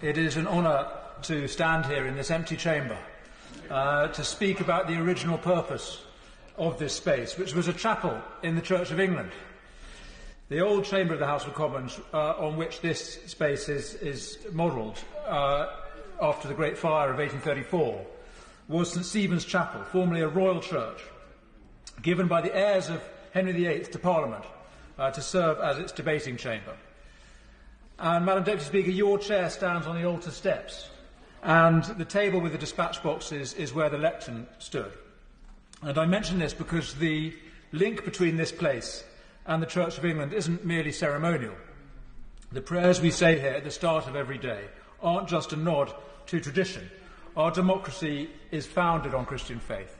It is an honour to stand here in this empty chamber to speak about the original purpose of this space, which was a chapel in the Church of England. The old chamber of the House of Commons, on which this space is modelled after the Great Fire of 1834, was St Stephen's Chapel, formerly a royal church, given by the heirs of Henry VIII to Parliament to serve as its debating chamber. And, Madam Deputy Speaker, your chair stands on the altar steps, and the table with the dispatch boxes is where the lectern stood. And I mention this because the link between this place and the Church of England isn't merely ceremonial. The prayers we say here at the start of every day aren't just a nod to tradition. Our democracy is founded on Christian faith.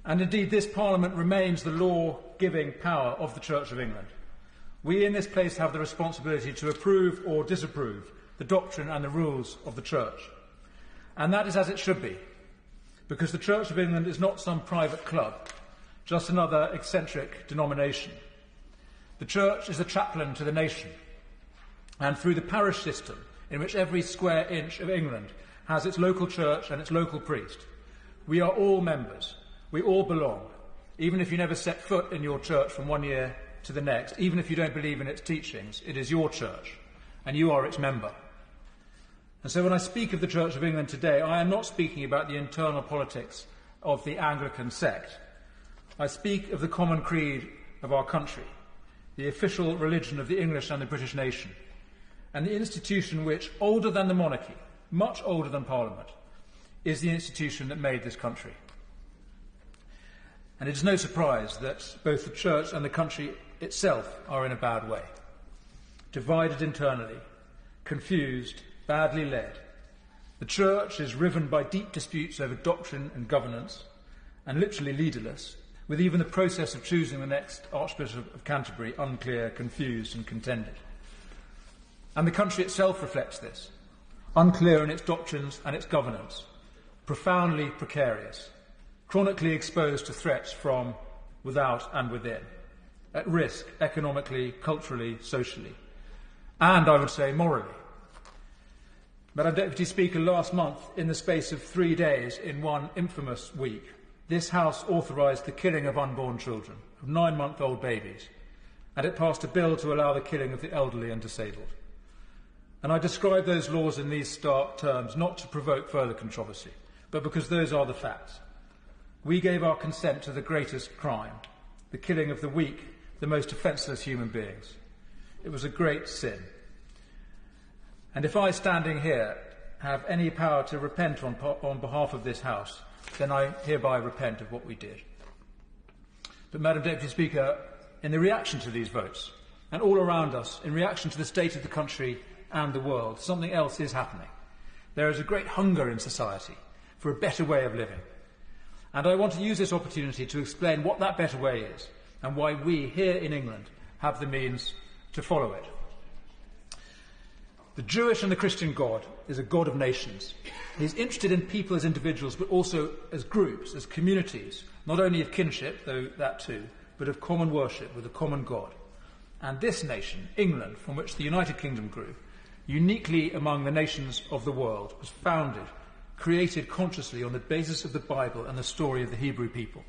And indeed, this Parliament remains the law-giving power of the Church of England. We in this place have the responsibility to approve or disapprove the doctrine and the rules of the Church. And that is as it should be, because the Church of England is not some private club, just another eccentric denomination. The Church is a chaplain to the nation, and through the parish system, in which every square inch of England has its local church and its local priest, we are all members, we all belong, even if you never set foot in your church from one year to the next, even if you don't believe in its teachings, it is your church, and you are its member. And so when I speak of the Church of England today, I am not speaking about the internal politics of the Anglican sect. I speak of the common creed of our country, the official religion of the English and the British nation, and the institution which, older than the monarchy, much older than Parliament, is the institution that made this country. And it is no surprise that both the Church and the country itself are in a bad way. Divided internally, confused, badly led. The Church is riven by deep disputes over doctrine and governance, and literally leaderless, with even the process of choosing the next Archbishop of Canterbury unclear, confused and contended. And the country itself reflects this, unclear in its doctrines and its governance, profoundly precarious, chronically exposed to threats from without and within, at risk economically, culturally, socially, and, I would say, morally. Madam Deputy Speaker, last month, in the space of 3 days in one infamous week, this House authorised the killing of unborn children, of 9-month-old babies, and it passed a bill to allow the killing of the elderly and disabled. And I describe those laws in these stark terms not to provoke further controversy, but because those are the facts. We gave our consent to the greatest crime, the killing of the weak, the most defenceless human beings. It was a great sin. And if I, standing here, have any power to repent on behalf of this House, then I hereby repent of what we did. But, Madam Deputy Speaker, in the reaction to these votes, and all around us, in reaction to the state of the country and the world, something else is happening. There is a great hunger in society for a better way of living. And I want to use this opportunity to explain what that better way is, and why we, here in England, have the means to follow it. The Jewish and the Christian God is a God of nations. He's interested in people as individuals, but also as groups, as communities, not only of kinship, though that too, but of common worship with a common God. And this nation, England, from which the United Kingdom grew, uniquely among the nations of the world, was founded, created consciously on the basis of the Bible and the story of the Hebrew people.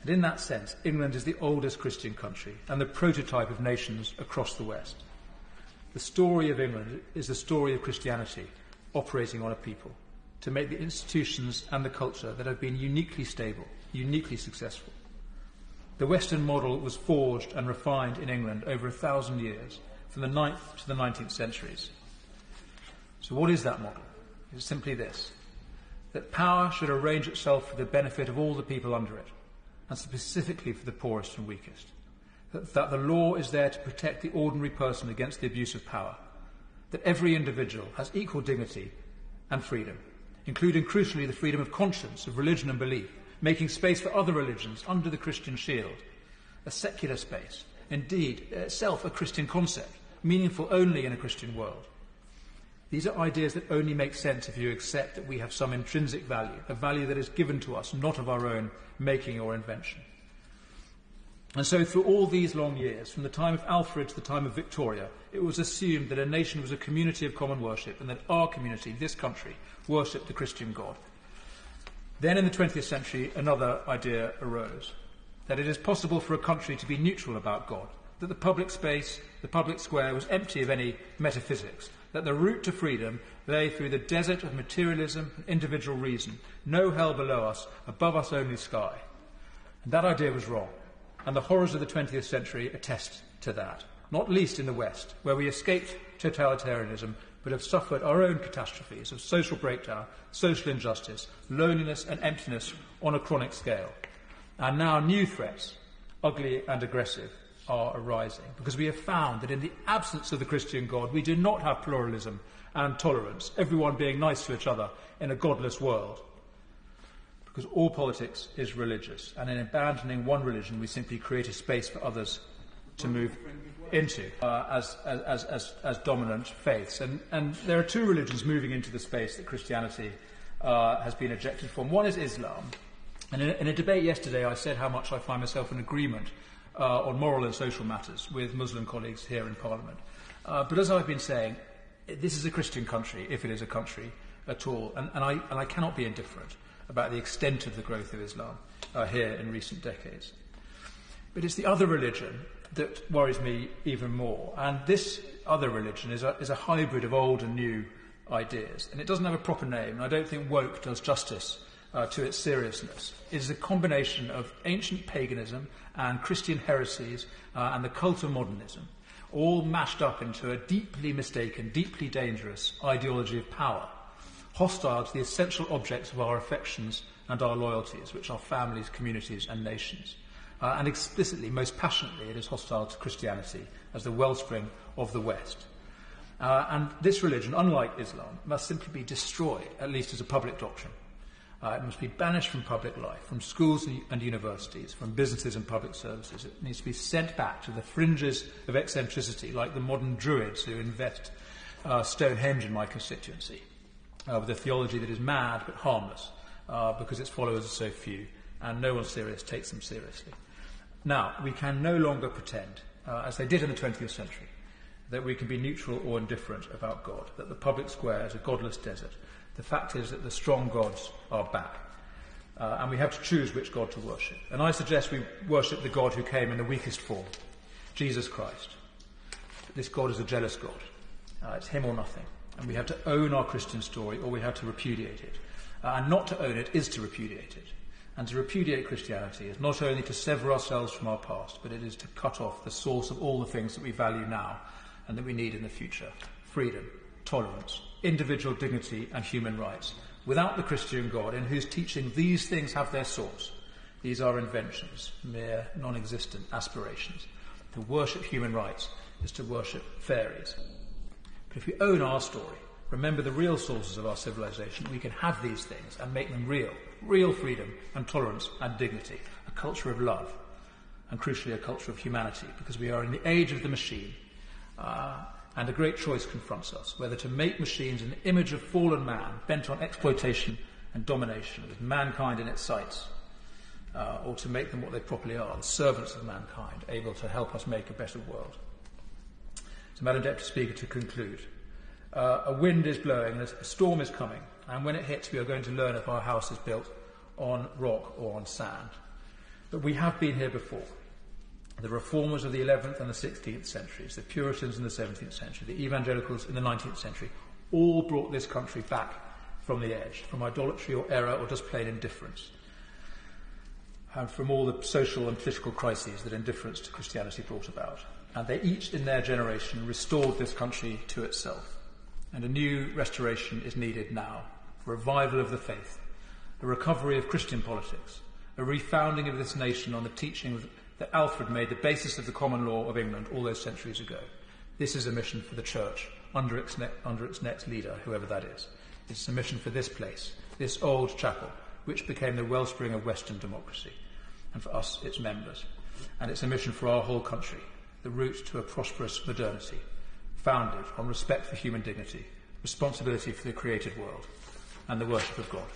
And in that sense, England is the oldest Christian country and the prototype of nations across the West. The story of England is the story of Christianity operating on a people to make the institutions and the culture that have been uniquely stable, uniquely successful. The Western model was forged and refined in England over 1,000 years, from the 9th to the 19th centuries. So what is that model? It's simply this, that power should arrange itself for the benefit of all the people under it, and specifically for the poorest and weakest. That the law is there to protect the ordinary person against the abuse of power. That every individual has equal dignity and freedom, including crucially the freedom of conscience, of religion and belief, making space for other religions under the Christian shield, a secular space, indeed itself a Christian concept, meaningful only in a Christian world. These are ideas that only make sense if you accept that we have some intrinsic value, a value that is given to us, not of our own making or invention. And so through all these long years, from the time of Alfred to the time of Victoria, it was assumed that a nation was a community of common worship and that our community, this country, worshipped the Christian God. Then in the 20th century, another idea arose, that it is possible for a country to be neutral about God, that the public space, the public square, was empty of any metaphysics, that the route to freedom lay through the desert of materialism and individual reason, no hell below us, above us only sky. And that idea was wrong, and the horrors of the 20th century attest to that, not least in the West, where we escaped totalitarianism but have suffered our own catastrophes of social breakdown, social injustice, loneliness and emptiness on a chronic scale. And now new threats, ugly and aggressive, are arising, because we have found that in the absence of the Christian God, we do not have pluralism and tolerance, everyone being nice to each other in a godless world. Because all politics is religious, and in abandoning one religion, we simply create a space for others to move into as dominant faiths. And there are two religions moving into the space that Christianity has been ejected from. One is Islam. And in a debate yesterday, I said how much I find myself in agreement on moral and social matters with Muslim colleagues here in Parliament. But as I've been saying, this is a Christian country, if it is a country at all, and I cannot be indifferent about the extent of the growth of Islam here in recent decades. But it's the other religion that worries me even more, and this other religion is a hybrid of old and new ideas, and it doesn't have a proper name, and I don't think woke does justice to its seriousness. It is a combination of ancient paganism and Christian heresies and the cult of modernism, all mashed up into a deeply mistaken, deeply dangerous ideology of power, hostile to the essential objects of our affections and our loyalties, which are families, communities and nations. And explicitly, most passionately, it is hostile to Christianity as the wellspring of the West. And this religion, unlike Islam, must simply be destroyed, at least as a public doctrine. It must be banished from public life, from schools and universities, from businesses and public services. It needs to be sent back to the fringes of eccentricity, like the modern Druids who invest Stonehenge in my constituency, with a theology that is mad but harmless, because its followers are so few, and no one serious takes them seriously. Now, we can no longer pretend, as they did in the 20th century, that we can be neutral or indifferent about God, that the public square is a godless desert. The fact is that the strong gods are back, and we have to choose which God to worship. And I suggest we worship the God who came in the weakest form, Jesus Christ. This God is a jealous God. It's him or nothing. And we have to own our Christian story, or we have to repudiate it. And not to own it is to repudiate it. And to repudiate Christianity is not only to sever ourselves from our past, but it is to cut off the source of all the things that we value now and that we need in the future. Freedom, tolerance, individual dignity and human rights. Without the Christian God, in whose teaching these things have their source, these are inventions, mere non-existent aspirations. To worship human rights is to worship fairies. But if we own our story, remember the real sources of our civilization, we can have these things and make them real freedom and tolerance and dignity, a culture of love, and crucially a culture of humanity, because we are in the age of the machine, and a great choice confronts us, whether to make machines in the image of fallen man, bent on exploitation and domination, with mankind in its sights, or to make them what they properly are, the servants of mankind, able to help us make a better world. So, Madam Deputy Speaker, to conclude, a wind is blowing and a storm is coming, and when it hits we are going to learn if our house is built on rock or on sand. But we have been here before. The reformers of the 11th and the 16th centuries, the Puritans in the 17th century, the evangelicals in the 19th century, all brought this country back from the edge, from idolatry or error or just plain indifference, and from all the social and political crises that indifference to Christianity brought about. And they each, in their generation, restored this country to itself. And a new restoration is needed now, a revival of the faith, a recovery of Christian politics, a refounding of this nation on the teaching that Alfred made the basis of the common law of England all those centuries ago. This is a mission for the Church under its next leader, whoever that is. It's a mission for this place, this old chapel, which became the wellspring of Western democracy, and for us, its members. And it's a mission for our whole country, the route to a prosperous modernity, founded on respect for human dignity, responsibility for the created world, and the worship of God.